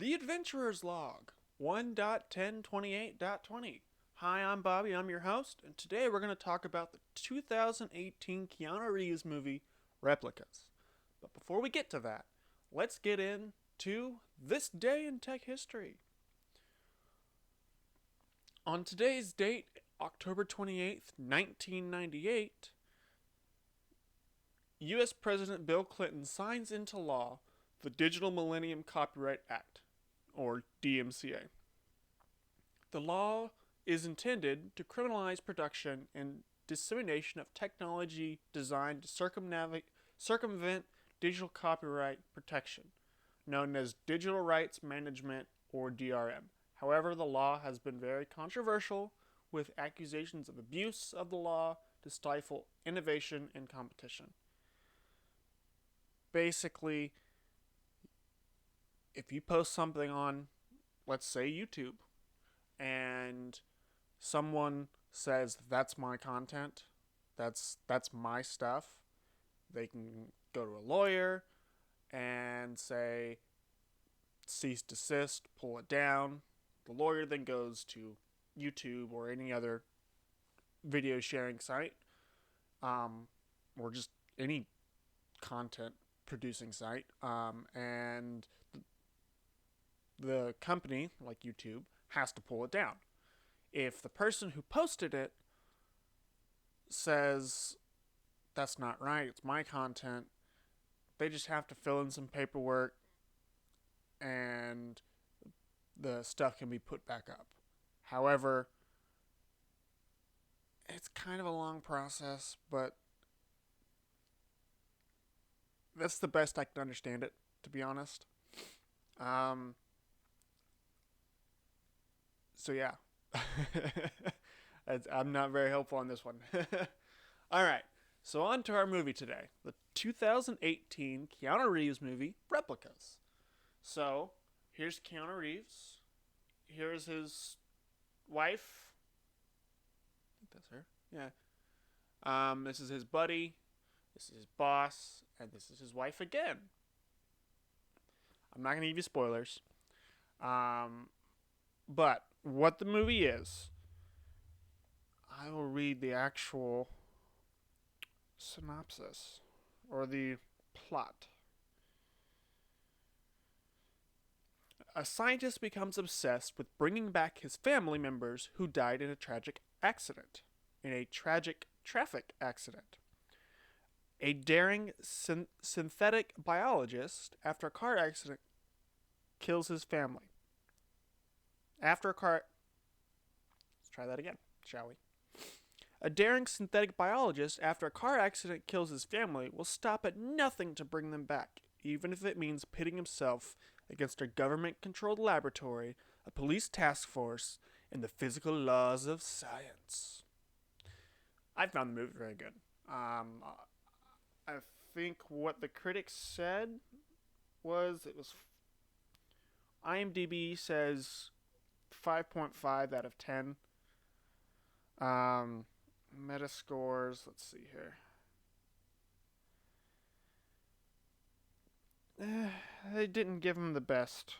The Adventurer's Log 1.1028.20. Hi, I'm Bobby, I'm your host, and today we're going to talk about the 2018 Keanu Reeves movie, Replicas. But before we get to that, let's get into this day in tech history. On today's date, October 28th, 1998, U.S. President Bill Clinton signs into law the Digital Millennium Copyright Act, or DMCA. The law is intended to criminalize production and dissemination of technology designed to circumvent digital copyright protection, known as Digital Rights Management or DRM. However, the law has been very controversial, with accusations of abuse of the law to stifle innovation and competition. Basically, if you post something on, let's say, YouTube, and someone says that's my content, that's my stuff, they can go to a lawyer and say cease desist, pull it down. The lawyer then goes to YouTube or any other video sharing site, or just any content producing site, and the company, like YouTube, has to pull it down. If the person who posted it says that's not right, it's my content, they just have to fill in some paperwork and the stuff can be put back up. However, it's kind of a long process, but that's the best I can understand it, to be honest. So yeah. I'm not very helpful on this one. Alright, so on to our movie today. The 2018 Keanu Reeves movie, Replicas. So, here's Keanu Reeves. Here's his wife. I think that's her. Yeah. This is his buddy. This is his boss. And this is his wife again. I'm not going to give you spoilers. But what the movie is, I will read the actual synopsis or the plot. A scientist becomes obsessed with bringing back his family members who died in a tragic accident. In a tragic traffic accident. A daring synthetic biologist, after a car accident, kills his family. Let's try that again, shall we? A daring synthetic biologist, after a car accident kills his family, will stop at nothing to bring them back, even if it means pitting himself against a government-controlled laboratory, a police task force, and the physical laws of science. I found the movie very good. I think what the critics said was it was... IMDb says 5.5 out of 10. Metascores, let's see here. They didn't give him the best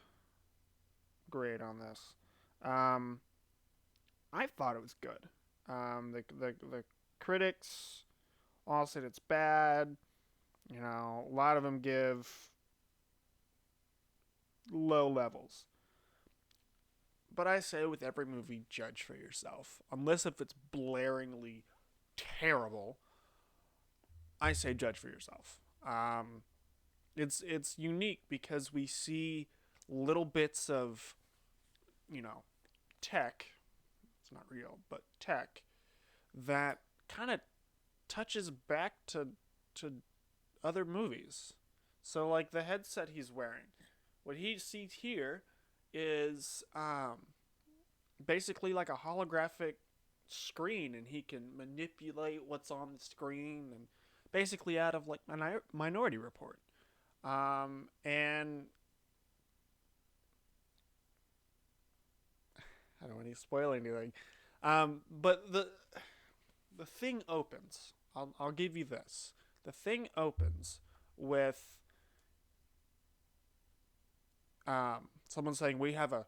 grade on this. I thought it was good. The critics all said it's bad. You know, a lot of them give low levels. But I say with every movie, judge for yourself. Unless if it's blaringly terrible, I say judge for yourself. It's unique because we see little bits of, tech. It's not real, but tech that kind of touches back to other movies. So like the headset he's wearing, what he sees here is basically like a holographic screen, and he can manipulate what's on the screen, and basically out of like a Minority Report. And I don't want to spoil anything. But the thing opens. I'll give you this. The thing opens with Someone saying we have a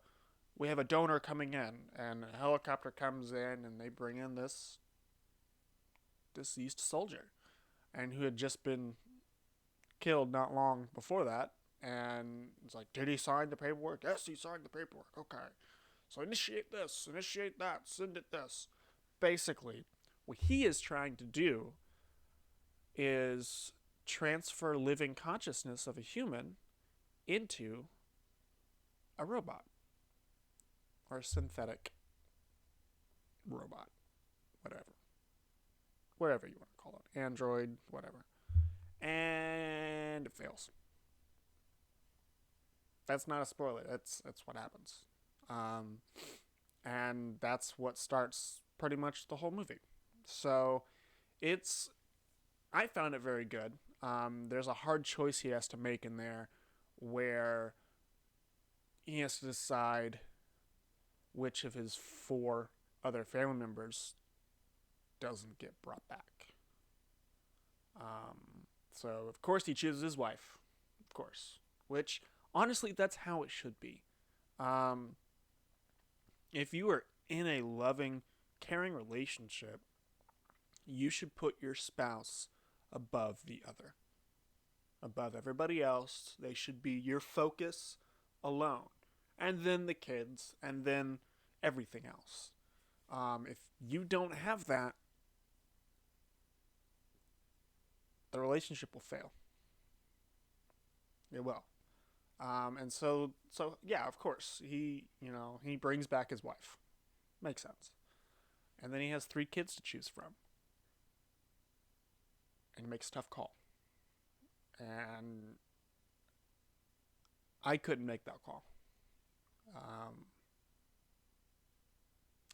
donor coming in, and a helicopter comes in, and they bring in this deceased soldier, and who had just been killed not long before that. And it's like, did he sign the paperwork? Yes, he signed the paperwork. Okay, so initiate this, initiate that, send it this. Basically, what he is trying to do is transfer living consciousness of a human into a robot or a synthetic robot, whatever, whatever you want to call it, android, whatever, and it fails. That's not a spoiler. That's what happens, um, and that's what starts pretty much the whole movie. So it's I found it very good. There's a hard choice he has to make in there, where he has to decide which of his four other family members doesn't get brought back. So of course he chooses his wife, of course, which honestly that's how it should be. Um, if you are in a loving, caring relationship, you should put your spouse above the other, above everybody else. They should be your focus alone, and then the kids, and then everything else. If you don't have that, the relationship will fail. It will. And so yeah, of course, he brings back his wife. Makes sense. And then he has three kids to choose from, and he makes a tough call. And I couldn't make that call. Um,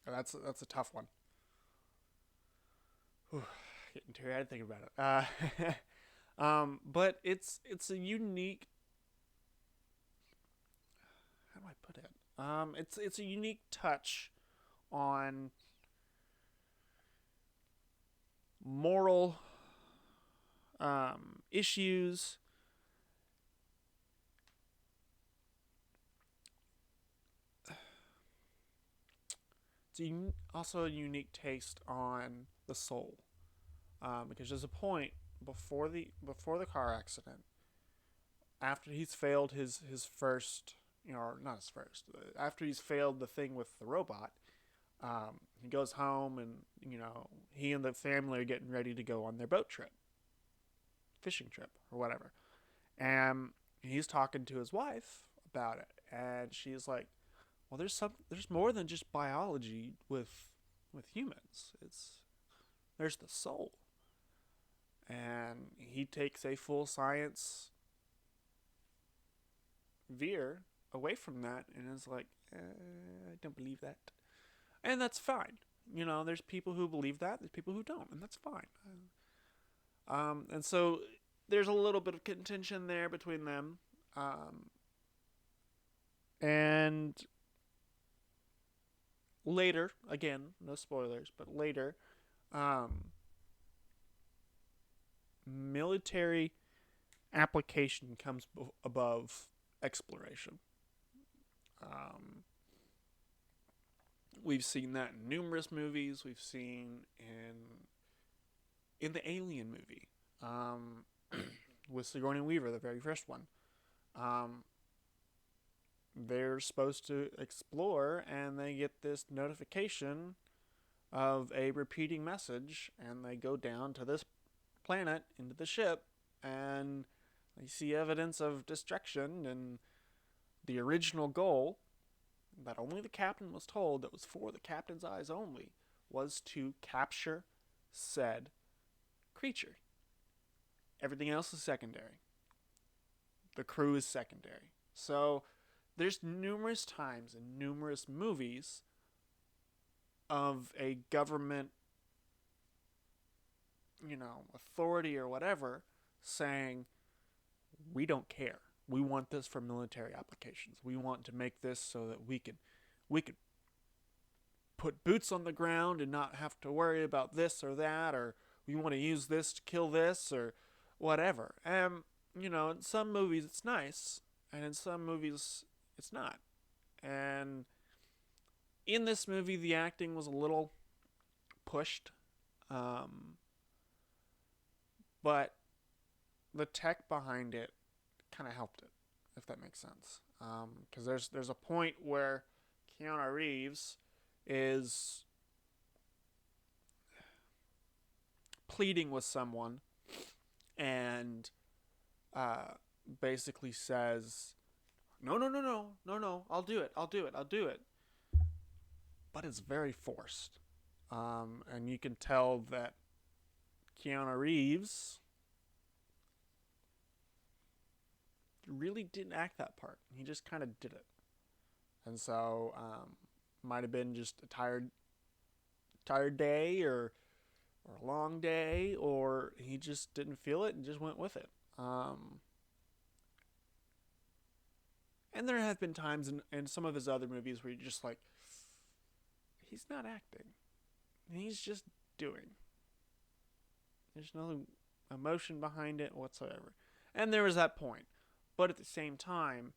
that's a tough one. Whew, getting teary-eyed thinking about it. But it's a unique. How do I put it? It's a unique touch on moral issues. Also a unique taste on the soul, because there's a point before the car accident, after he's failed his first, or not his first, after he's failed the thing with the robot. He goes home, and he and the family are getting ready to go on their boat trip, fishing trip, or whatever. And he's talking to his wife about it, and she's like, "Well, there's more than just biology with humans. There's the soul." And he takes a full science veer away from that, and is like, I don't believe that, and that's fine. There's people who believe that, there's people who don't, and that's fine. And so there's a little bit of contention there between them, and later, again, no spoilers, but later, um, military application comes above exploration. Um, we've seen that in numerous movies. We've seen in the Alien movie, with Sigourney Weaver, the very first one. Um, they're supposed to explore, and they get this notification of a repeating message, and they go down to this planet into the ship, and they see evidence of destruction, and the original goal that only the captain was told, that was for the captain's eyes only, was to capture said creature. Everything else is secondary. The crew is secondary. So there's numerous times in numerous movies of a government, authority or whatever, saying, we don't care. We want this for military applications. We want to make this so that we can put boots on the ground and not have to worry about this or that, or we want to use this to kill this or whatever. In some movies it's nice, and in some movies It's not. And in this movie, the acting was a little pushed, um, but the tech behind it kind of helped it, if that makes sense. Because there's a point where Keanu Reeves is pleading with someone and uh, basically says, "No, no, no, no, no, no, I'll do it, I'll do it, I'll do it." But it's very forced, and you can tell that Keanu Reeves really didn't act that part. He just kind of did it, and so might have been just a tired day, or a long day, or he just didn't feel it and just went with it. And there have been times in some of his other movies where you're just like, he's not acting, he's just doing. There's no emotion behind it whatsoever. And there was that point. But at the same time,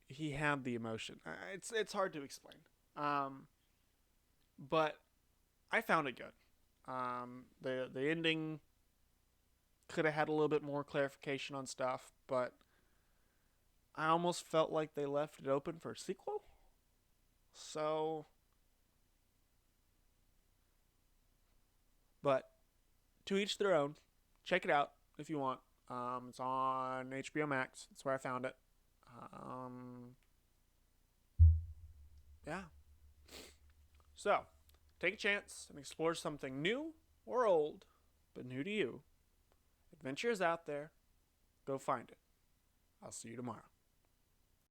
he had the emotion. It's hard to explain. Um, but I found it good. The ending could have had a little bit more clarification on stuff, but I almost felt like they left it open for a sequel. So, but to each their own. Check it out if you want. It's on HBO Max. That's where I found it. Um, yeah. So, take a chance and explore something new or old, but new to you. Adventure is out there. Go find it. I'll see you tomorrow.